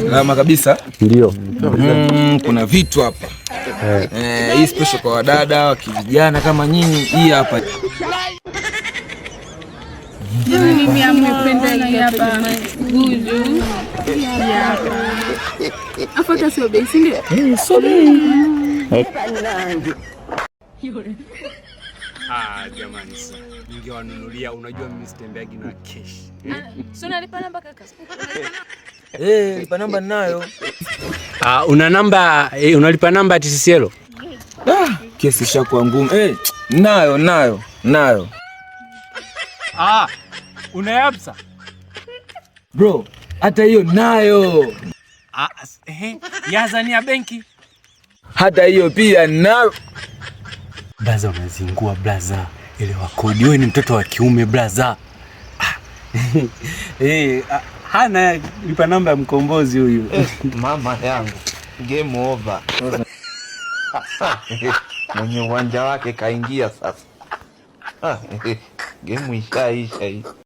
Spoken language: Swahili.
Salama kabisa. Ndio. Kuna vitu hapa. Hii special kwa wadada wa kijana kama nyinyi, hii hapa. Mimi amependa hii hapa. Guju. Afuata sio bei, si ndio? Sio bei. Jamani sasa. Ningewanunulia, unajua mimi sitembeagi na cash. Sio nalipa namba kaka. Lipa namba ninayo. Una namba, unalipa namba ya TCCL? Kesi ishakuwa ngumu. Nayo. Una yapsa? Bro, hata hiyo nayo. Ya Azania benki? Hata hiyo pia nayo. Blaza unazingua blaza. Ile wakodi, wewe ni mtoto wa kiume blaza. Hana lipa namba ya mkombozi huyu. Mama yangu, game over. Mwenye uwanja wake kaingia sasa. Game ishaisha hii.